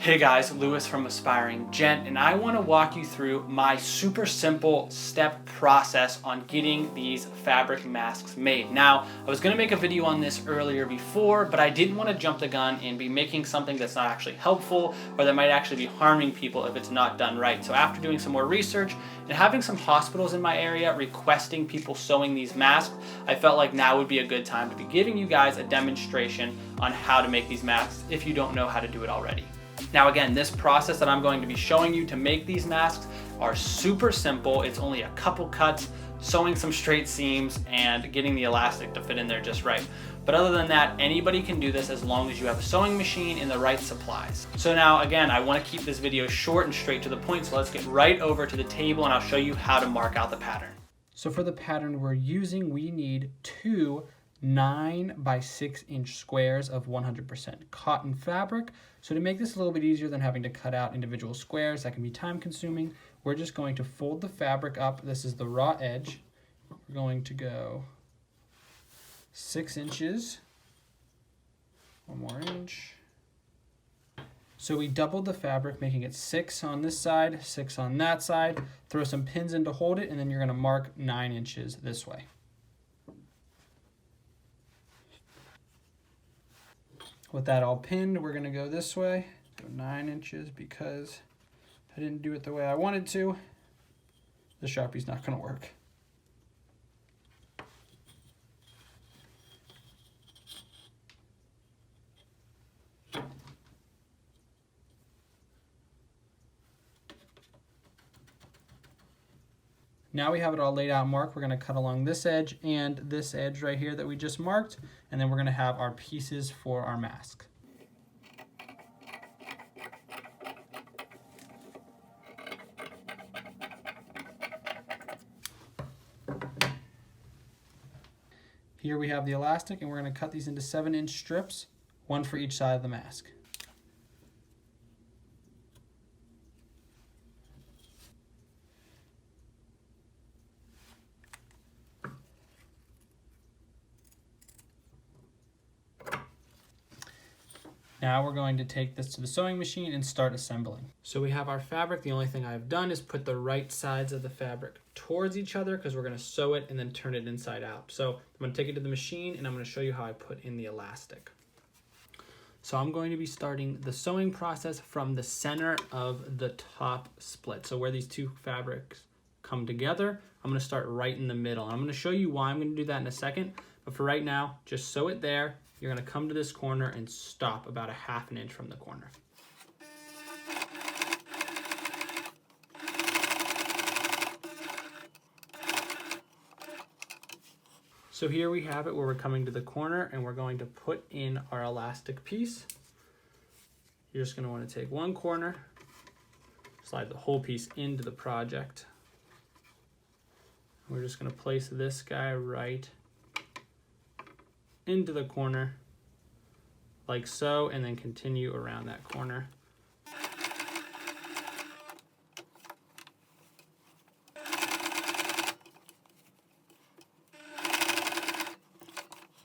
Hey guys, Lewis from Aspiring Gent, and I want to walk you through my super simple step process on getting these fabric masks made. Now, I was going to make a video on this earlier before, but I didn't want to jump the gun and be making something that's not actually helpful or that might actually be harming people if it's not done right. So after doing some more research and having some hospitals in my area requesting people sewing these masks, I felt like now would be a good time to be giving you guys a demonstration on how to make these masks if you don't know how to do it already. Now again, this process that I'm going to be showing you to make these masks are super simple. It's only a couple cuts, sewing some straight seams, and getting the elastic to fit in there just right. But other than that, anybody can do this as long as you have a sewing machine and the right supplies. So now again, I want to keep this video short and straight to the point, so let's get right over to the table and I'll show you how to mark out the pattern. So for the pattern we're using, we need two 9 by 6 inch squares of 100% cotton fabric. So to make this a little bit easier than having to cut out individual squares that can be time consuming, we're just going to fold the fabric up. This is the raw edge. We're going to go 6 inches, one more inch. So we doubled the fabric, making it 6 on this side, 6 on that side. Throw some pins in to hold it, and then you're going to mark 9 inches this way. With that all pinned, we're going to go this way, go 9 inches, because I didn't do it the way I wanted to. The Sharpie's not going to work. Now we have it all laid out and marked. We're going to cut along this edge and this edge right here that we just marked, and then we're going to have our pieces for our mask. Here we have the elastic, and we're going to cut these into 7-inch strips, one for each side of the mask. Now we're going to take this to the sewing machine and start assembling. So we have our fabric. The only thing I've done is put the right sides of the fabric towards each other because we're going to sew it and then turn it inside out. So I'm going to take it to the machine and I'm going to show you how I put in the elastic. So I'm going to be starting the sewing process from the center of the top split. So where these two fabrics come together, I'm going to start right in the middle. I'm going to show you why I'm going to do that in a second. But for right now, just sew it there. You're going to come to this corner and stop about a 1/2 inch from the corner. So here we have it where we're coming to the corner and we're going to put in our elastic piece. You're just going to want to take one corner, slide the whole piece into the project. We're just going to place this guy right into the corner like so, and then continue around that corner.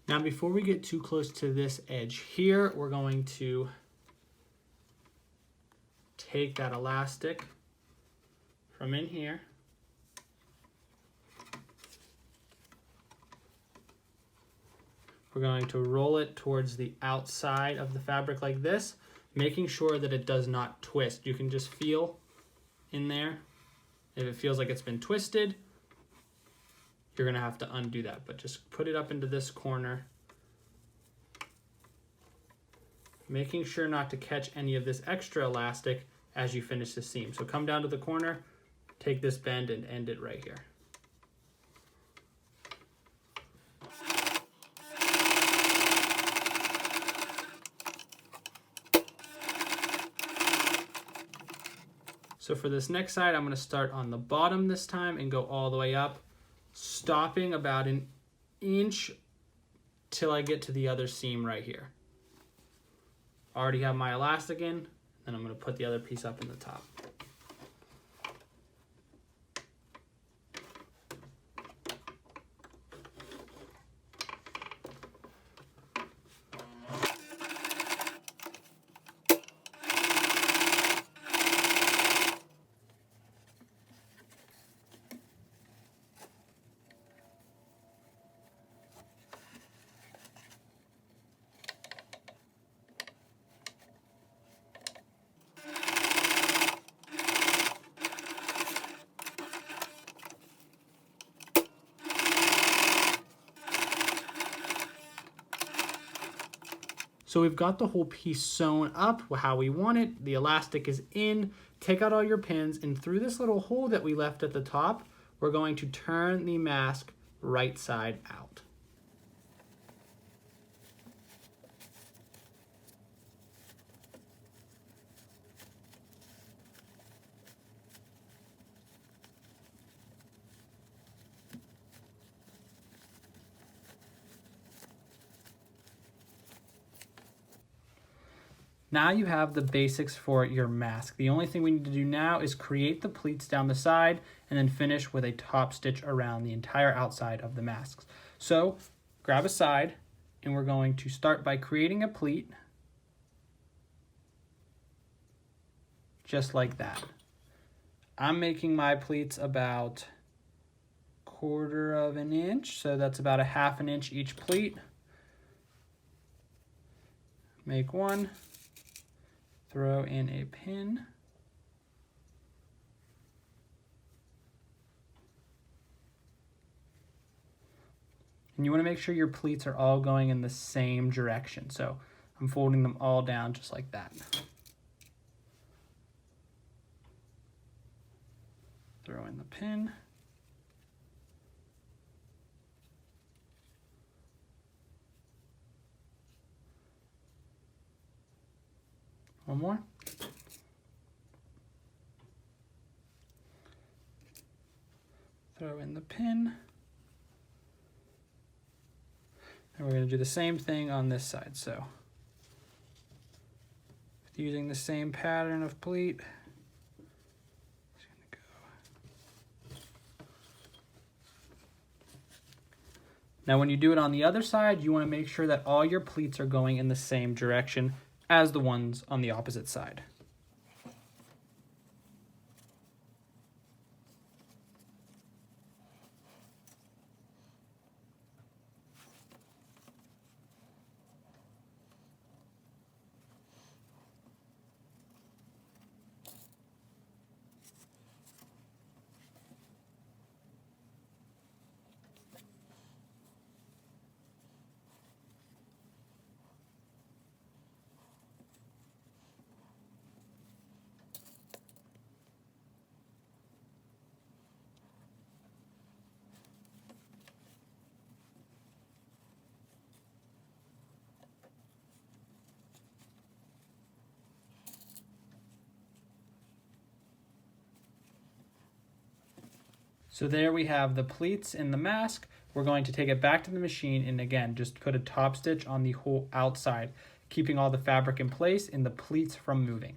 Now before we get too close to this edge here, we're going to take that elastic from in here, we're going to roll it towards the outside of the fabric like this, making sure that it does not twist. You can just feel in there. If it feels like it's been twisted, you're going to have to undo that. But just put it up into this corner, making sure not to catch any of this extra elastic as you finish the seam. So come down to the corner, take this bend and end it right here. So for this next side, I'm going to start on the bottom this time and go all the way up, stopping about 1 inch till I get to the other seam right here. I already have my elastic in, and I'm going to put the other piece up in the top. So we've got the whole piece sewn up how we want it. The elastic is in. Take out all your pins, and through this little hole that we left at the top, we're going to turn the mask right side out. Now you have the basics for your mask. The only thing we need to do now is create the pleats down the side and then finish with a top stitch around the entire outside of the masks. So grab a side and we're going to start by creating a pleat just like that. I'm making my pleats about 1/4 of an inch, so that's about a 1/2 inch each pleat. Make one. Throw in a pin. And you want to make sure your pleats are all going in the same direction. So I'm folding them all down just like that. Throw in the pin. One more. Throw in the pin. And we're going to do the same thing on this side. So using the same pattern of pleat. Now when you do it on the other side, you want to make sure that all your pleats are going in the same direction as the ones on the opposite side. So there we have the pleats in the mask. We're going to take it back to the machine and again, just put a top stitch on the whole outside, keeping all the fabric in place and the pleats from moving.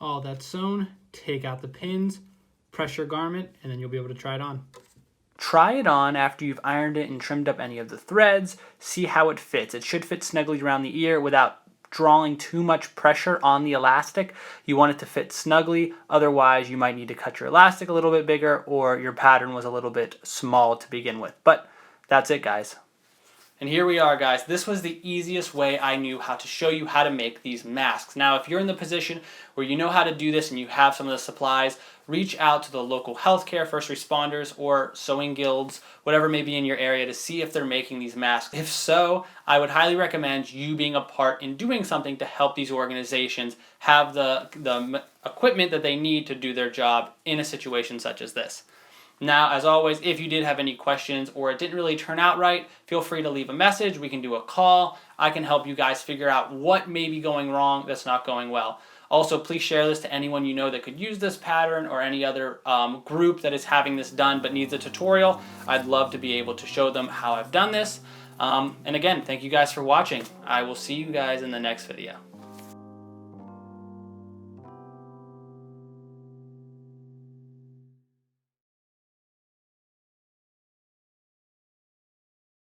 All that's sewn, take out the pins, press your garment, and then you'll be able to try it on. Try it on after you've ironed it and trimmed up any of the threads. See how it fits. It should fit snugly around the ear without drawing too much pressure on the elastic. You want it to fit snugly, otherwise you might need to cut your elastic a little bit bigger or your pattern was a little bit small to begin with. But that's it, guys. And here we are, guys. This was the easiest way I knew how to show you how to make these masks. Now, if you're in the position where you know how to do this and you have some of the supplies, reach out to the local healthcare, first responders, or sewing guilds, whatever may be in your area, to see if they're making these masks. If so, I would highly recommend you being a part in doing something to help these organizations have the equipment that they need to do their job in a situation such as this. Now, as always, if you did have any questions or it didn't really turn out right, feel free to leave a message. We can do a call. I can help you guys figure out what may be going wrong that's not going well. Also, please share this to anyone you know that could use this pattern, or any other group that is having this done but needs a tutorial. I'd love to be able to show them how I've done this. And again, thank you guys for watching. I will see you guys in the next video.